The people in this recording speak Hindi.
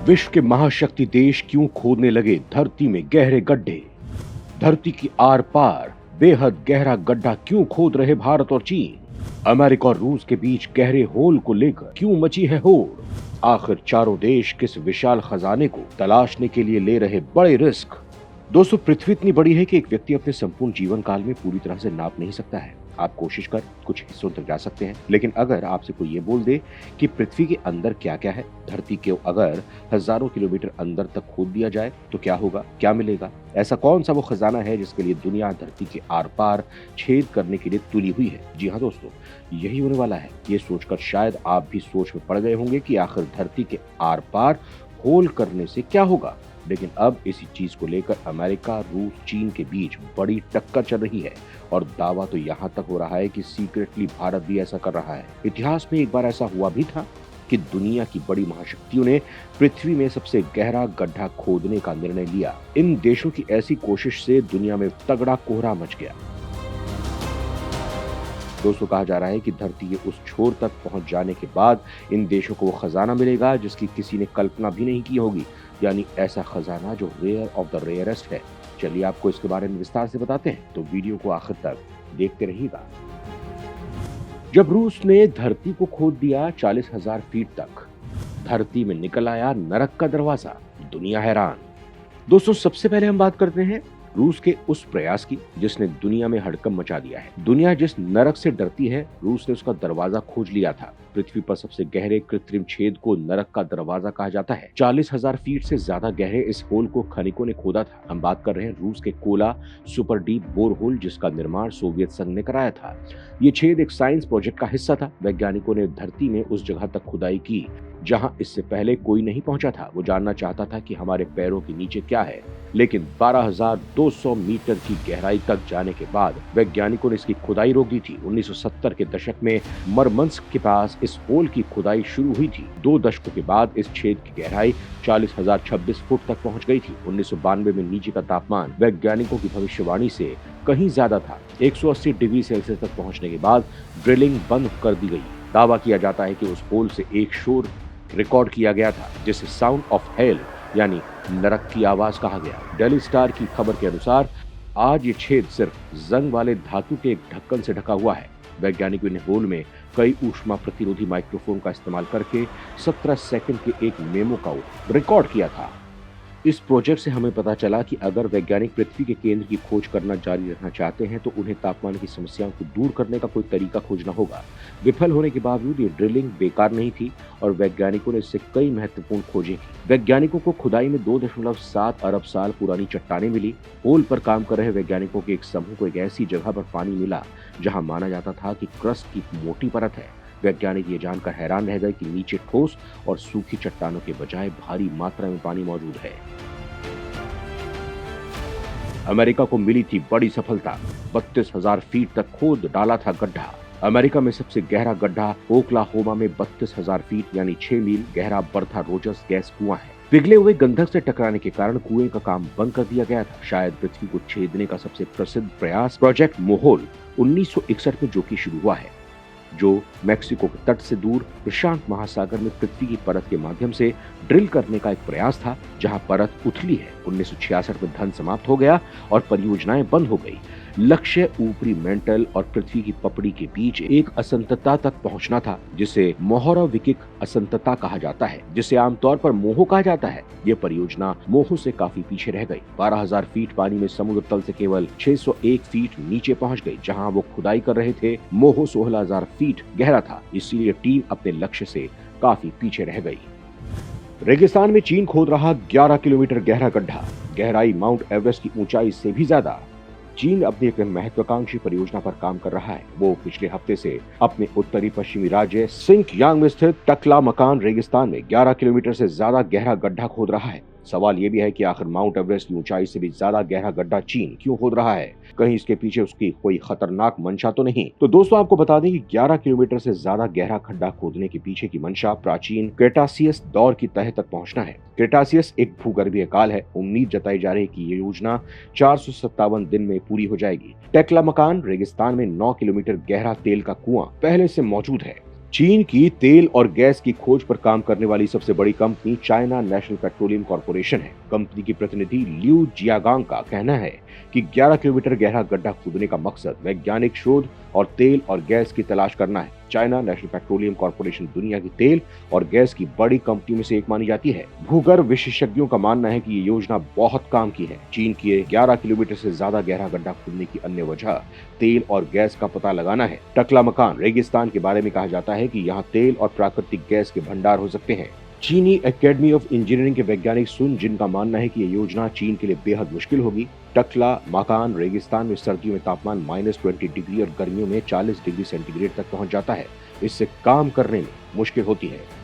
विश्व के महाशक्ति देश क्यों खोदने लगे धरती में गहरे गड्ढे? धरती की आर पार बेहद गहरा गड्ढा क्यों खोद रहे भारत और चीन? अमेरिका और रूस के बीच गहरे होल को लेकर क्यों मची है होड़? आखिर चारों देश किस विशाल खजाने को तलाशने के लिए ले रहे बड़े रिस्क? दोस्तों, पृथ्वी इतनी बड़ी है कि एक व्यक्ति अपने संपूर्ण जीवन काल में पूरी तरह से नाप नहीं सकता है। आप कोशिश कर कुछ हिस्सों तक जा सकते हैं, लेकिन अगर आपसे कोई ये बोल दे कि पृथ्वी के अंदर क्या क्या है, धरती के अगर हजारों किलोमीटर अंदर तक खोद दिया जाए तो क्या होगा, क्या मिलेगा? ऐसा कौन सा वो खजाना है जिसके लिए दुनिया धरती के आर पार छेद करने के लिए तुली हुई है? जी हाँ दोस्तों, यही होने वाला है। ये सोचकर शायद आप भी सोच में पड़ गए होंगे कि आखिर धरती के आर पार होल करने से क्या होगा। लेकिन अब इसी चीज को लेकर अमेरिका, रूस, चीन के बीच बड़ी टक्कर चल रही है और दावा तो यहाँ तक हो रहा है कि सीक्रेटली भारत भी ऐसा कर रहा है। इतिहास में एक बार ऐसा हुआ भी था कि दुनिया की बड़ी महाशक्तियों ने पृथ्वी में सबसे गहरा गड्ढा खोदने का निर्णय लिया। इन देशों की ऐसी कोशिश से दुनिया में तगड़ा कोहरा मच गया। दोस्तों, कहा जा रहा है कि धरती के उस छोर तक पहुंच जाने के बाद इन देशों को वो खजाना मिलेगा जिसकी किसी ने कल्पना भी नहीं की होगी, यानी ऐसा खजाना जो रेयर ऑफ द रेयरेस्ट है। चलिए आपको इसके बारे में विस्तार से बताते हैं, तो वीडियो को आखिर तक देखते रहिएगा। जब रूस ने धरती को खोद दिया 40,000 फीट तक, धरती में निकल आया नरक का दरवाजा। दुनिया हैरान। दोस्तों, सबसे पहले हम बात करते हैं रूस के उस प्रयास की जिसने दुनिया में हड़कंप मचा दिया है। दुनिया जिस नरक से डरती है, रूस ने उसका दरवाजा खोज लिया था। पृथ्वी पर सबसे गहरे कृत्रिम छेद को नरक का दरवाजा कहा जाता है। 40,000 फीट से ज्यादा गहरे इस होल को खनिकों ने खोदा था। हम बात कर रहे हैं रूस के Kola super deep bore hole, जिसका निर्माण सोवियत संघ ने कराया था। ये छेद एक साइंस प्रोजेक्ट का हिस्सा था। वैज्ञानिकों ने धरती में उस जगह तक खुदाई की जहां इससे पहले कोई नहीं पहुंचा था। वो जानना चाहता था कि हमारे पैरों के नीचे क्या है। लेकिन 12,200 मीटर की गहराई तक जाने के बाद वैज्ञानिकों ने इसकी खुदाई रोक दी थी। 1970 के दशक में मरमंस्क के पास इस होल की खुदाई शुरू हुई थी। 2 दशकों के बाद इस छेद की गहराई 40,026 फुट तक पहुंच गई थी। 1992 में नीचे का तापमान वैज्ञानिकों की भविष्यवाणी से कहीं ज्यादा था। 180 डिग्री सेल्सियस तक पहुंचने के बाद ड्रिलिंग बंद कर दी गई। दावा किया जाता है कि उस होल से एक शोर रिकॉर्ड किया गया था जिसे साउंड ऑफ हेल यानी नरक की आवाज कहा गया। डेली स्टार की खबर के अनुसार आज ये छेद सिर्फ जंग वाले धातु के एक ढक्कन से ढका हुआ है। वैज्ञानिकों ने होल में कई ऊष्मा प्रतिरोधी माइक्रोफोन का इस्तेमाल करके 17 सेकंड के एक मेमो का रिकॉर्ड किया था। इस प्रोजेक्ट से हमें पता चला कि अगर वैज्ञानिक पृथ्वी के केंद्र की खोज करना जारी रखना चाहते हैं तो उन्हें तापमान की समस्याओं को दूर करने का कोई तरीका खोजना होगा। विफल होने के बावजूद ये ड्रिलिंग बेकार नहीं थी और वैज्ञानिकों ने इससे कई महत्वपूर्ण खोजें की। वैज्ञानिकों को खुदाई में 2.7 अरब साल पुरानी चट्टानें मिली। होल पर काम कर रहे वैज्ञानिकों के एक समूह को एक ऐसी जगह पर पानी मिला जहां माना जाता था कि क्रस्ट की मोटी परत है। वैज्ञानिक ये जानकर हैरान रह गए कि नीचे ठोस और सूखी चट्टानों के बजाय भारी मात्रा में पानी मौजूद है। अमेरिका को मिली थी बड़ी सफलता। 32,000 फीट तक खोद डाला था गड्ढा। अमेरिका में सबसे गहरा गड्ढा ओक्लाहोमा में 32,000 फीट यानी 6 मील गहरा बर्था रोजर्स गैस कुआं है। पिघले हुए गंधक से टकराने के कारण कुएं का काम बंद कर दिया गया था। शायद पृथ्वी को छेदने का सबसे प्रसिद्ध प्रयास प्रोजेक्ट मोहोल 1961 में जो कि शुरू हुआ है, जो मैक्सिको के तट से दूर प्रशांत महासागर में पृथ्वी की परत के माध्यम से ड्रिल करने का एक प्रयास था, जहां परत उथली है। 1966 में धन समाप्त हो गया और परियोजनाएं बंद हो गई। लक्ष्य ऊपरी मेंटल और पृथ्वी की पपड़ी के बीच एक असंतता तक पहुंचना था, जिसे मोहोरोविकिक असंतता कहा जाता है, जिसे आमतौर पर मोहो कहा जाता है। ये परियोजना मोहो से काफी पीछे रह गई। 12,000 फीट पानी में समुद्र तल से केवल 601 फीट नीचे पहुंच गई। जहां वो खुदाई कर रहे थे, मोहो 16,000 फीट गहरा था, इसलिए टीम अपने लक्ष्य से काफी पीछे रह गई। रेगिस्तान में चीन खोद रहा 11 किलोमीटर गहरा गड्ढा, गहराई माउंट एवरेस्ट की ऊंचाई से भी ज्यादा। चीन अपनी एक महत्वाकांक्षी परियोजना पर काम कर रहा है। वो पिछले हफ्ते से अपने उत्तरी पश्चिमी राज्य सिंकियांग में स्थित टकलामकान रेगिस्तान में 11 किलोमीटर से ज्यादा गहरा गड्ढा खोद रहा है। सवाल ये भी है कि आखिर माउंट एवरेस्ट की ऊंचाई से भी ज्यादा गहरा गड्ढा चीन क्यों खोद रहा है? कहीं इसके पीछे उसकी कोई खतरनाक मंशा तो नहीं? तो दोस्तों, आपको बता दें कि 11 किलोमीटर से ज्यादा गहरा खड्डा खोदने के पीछे की मंशा प्राचीन क्रेटासियस दौर की तह तक पहुंचना है। क्रेटासियस एक भूगर्भीय काल है। उम्मीद जताई जा रही है कि ये योजना 457 दिन में पूरी हो जाएगी। टकलामकान रेगिस्तान में 9 किलोमीटर गहरा तेल का कुआं पहले से मौजूद है। चीन की तेल और गैस की खोज पर काम करने वाली सबसे बड़ी company China national petroleum corporation है। कंपनी की प्रतिनिधि लिू जियागांग का कहना है कि 11 किलोमीटर गहरा गड्ढा खोदने का मकसद वैज्ञानिक शोध और तेल और गैस की तलाश करना है। चाइना नेशनल पेट्रोलियम कॉर्पोरेशन दुनिया की तेल और गैस की बड़ी कंपनियों में से एक मानी जाती है। भूगर्भ विशेषज्ञों का मानना है कि ये योजना बहुत काम की है। चीन की 11 किलोमीटर से ज्यादा गहरा गड्ढा खोदने की अन्य वजह तेल और गैस का पता लगाना है। टकला मकान रेगिस्तान के बारे में कहा जाता है कि यहाँ तेल और प्राकृतिक गैस के भंडार हो सकते हैं। चीनी एकेडमी ऑफ इंजीनियरिंग के वैज्ञानिक सुन जिन का मानना है कि यह योजना चीन के लिए बेहद मुश्किल होगी। टकला मकान रेगिस्तान में सर्दियों में तापमान -20 डिग्री और गर्मियों में 40 डिग्री सेंटीग्रेड तक पहुंच जाता है। इससे काम करने में मुश्किल होती है।